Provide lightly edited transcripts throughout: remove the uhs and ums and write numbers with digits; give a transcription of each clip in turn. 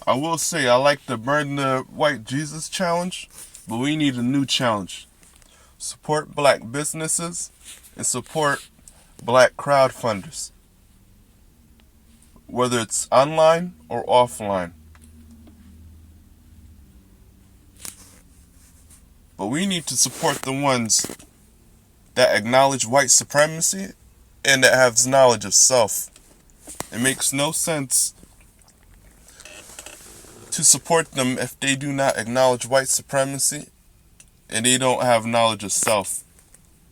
I will say I like the Burn the White Jesus challenge, but we need a new challenge. Support black businesses and support black crowdfunders, whether it's online or offline. But we need to support the ones that acknowledge white supremacy and that have knowledge of self. It makes no sense to support them if they do not acknowledge white supremacy and they don't have knowledge of self.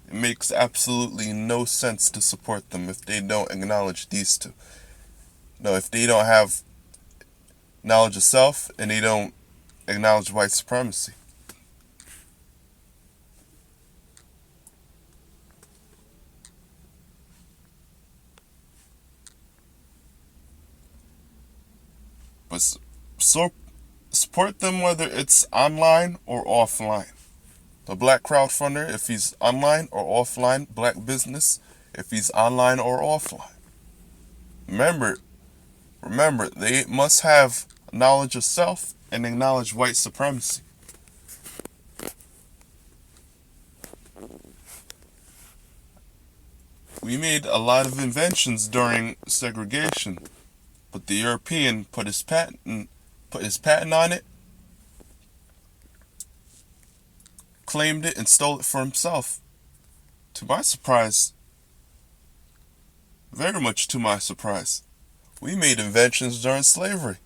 It makes absolutely no sense to support them if they don't acknowledge these two. No, if they don't have knowledge of self and they don't acknowledge white supremacy. But so support them whether it's online or offline. The black crowdfunder, if he's online or offline, black business, if he's online or offline. Remember, they must have knowledge of self and acknowledge white supremacy. We made a lot of inventions during segregation, but the European put his patent on it, claimed it, and stole it for himself. To my surprise, very much to my surprise, we made inventions during slavery.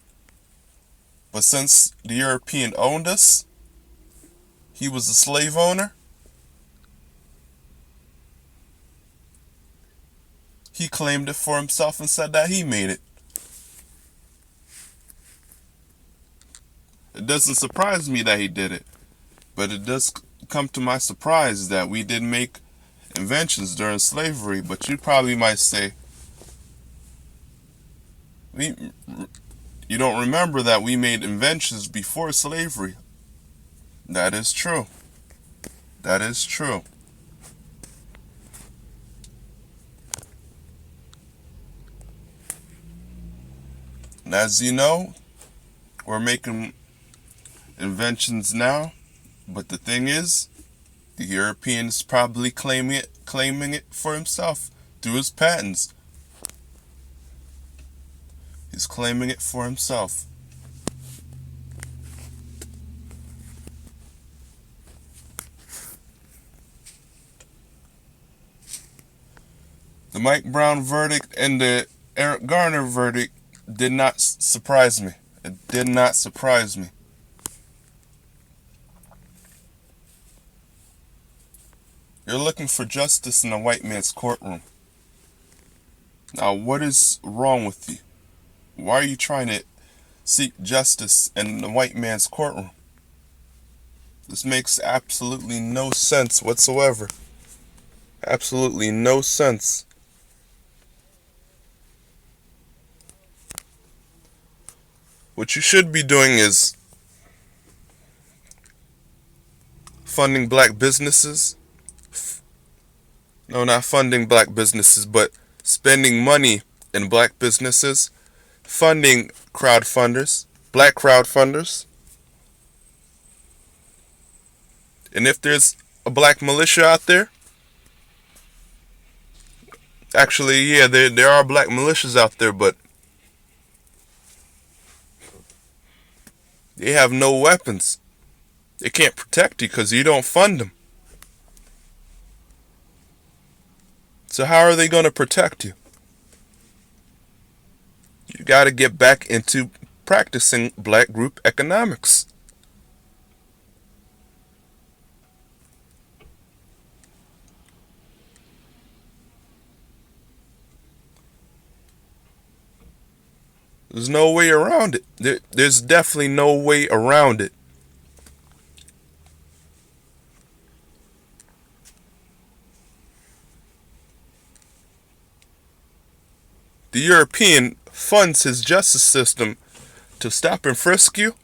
But since the European owned us, he was a slave owner, he claimed it for himself and said that he made it. It doesn't surprise me that he did it, but it does come to my surprise that we did make inventions during slavery. But you probably might say, you don't remember that we made inventions before slavery. That is true. That is true. And as you know, we're making inventions now, but the thing is, the European is probably claiming it for himself through his patents. He's claiming it for himself. The Mike Brown verdict and the Eric Garner verdict did not surprise me. It did not surprise me. You're looking for justice in a white man's courtroom. Now, what is wrong with you? Why are you trying to seek justice in the white man's courtroom? This makes absolutely no sense whatsoever. Absolutely no sense. What you should be doing is funding black businesses. No, not funding black businesses, but spending money in black businesses, funding crowdfunders, black crowdfunders. And if there's a black militia out there, actually, yeah, there are black militias out there, but they have no weapons. They can't protect you because you don't fund them. So how are they going to protect you? You got to get back into practicing black group economics. There's no way around it. There's definitely no way around it. The European funds his justice system to stop and frisk you,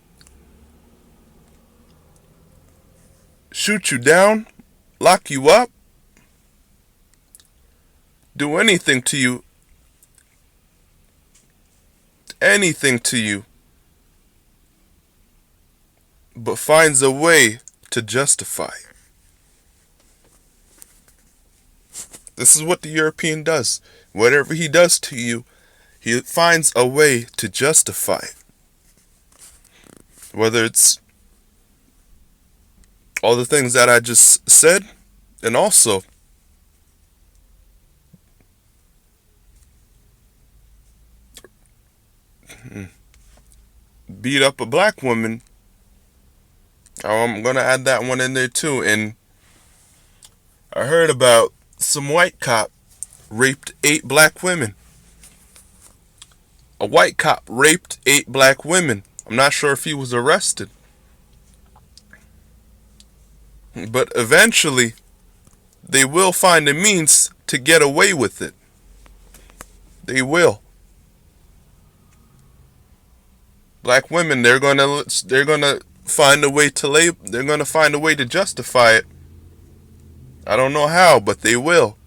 shoot you down, lock you up, do anything to you but finds a way to justify it. This is what the European does. Whatever he does to you, he finds a way to justify it. Whether it's all the things that I just said, and also beat up a black woman. I'm going to add that one in there too. And I heard about some white cop raped 8 black women. A white cop raped 8 black women. I'm not sure if he was arrested. But eventually, they will find a means to get away with it. They will. Black women, they're gonna find a way to they're gonna find a way to justify it. I don't know how, but they will.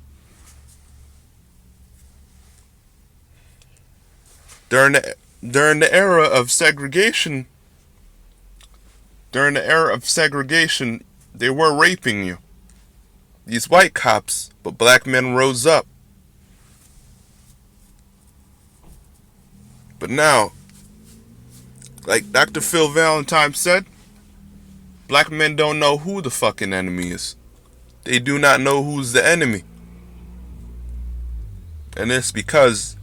During the era of segregation, they were raping you. These white cops, but black men rose up. But now, like Dr. Phil Valentine said, black men don't know who the fucking enemy is. They do not know who's the enemy. And it's because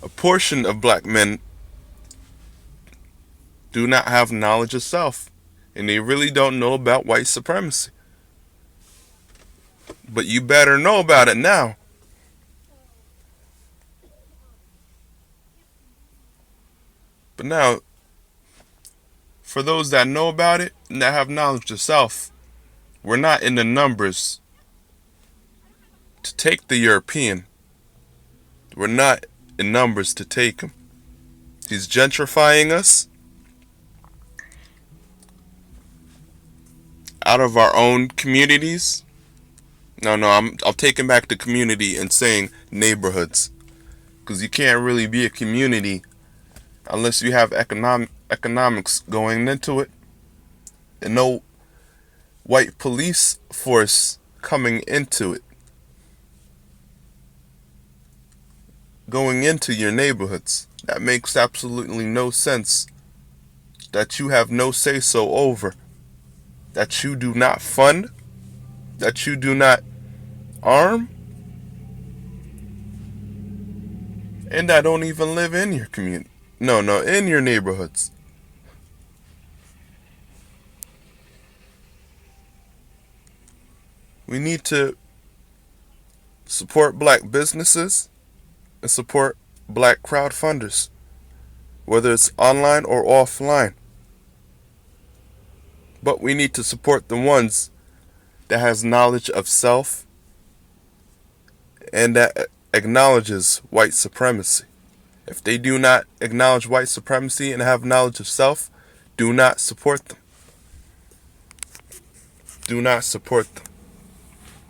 a portion of black men do not have knowledge of self. And they really don't know about white supremacy. But you better know about it now. But now, for those that know about it and that have knowledge of self, we're not in the numbers to take the European. We're not in numbers to take him. He's gentrifying us out of our own communities. I'll take him back to community and saying neighborhoods. Because you can't really be a community unless you have economics going into it. And no white police force coming into it. Going into your neighborhoods. That makes absolutely no sense. That you have no say-so over. That you do not fund. That you do not arm. And that don't even live in your community. No, in your neighborhoods. We need to support black businesses and support black crowdfunders, whether it's online or offline. But we need to support the ones that has knowledge of self and that acknowledges white supremacy. If they do not acknowledge white supremacy and have knowledge of self, do not support them. Do not support them.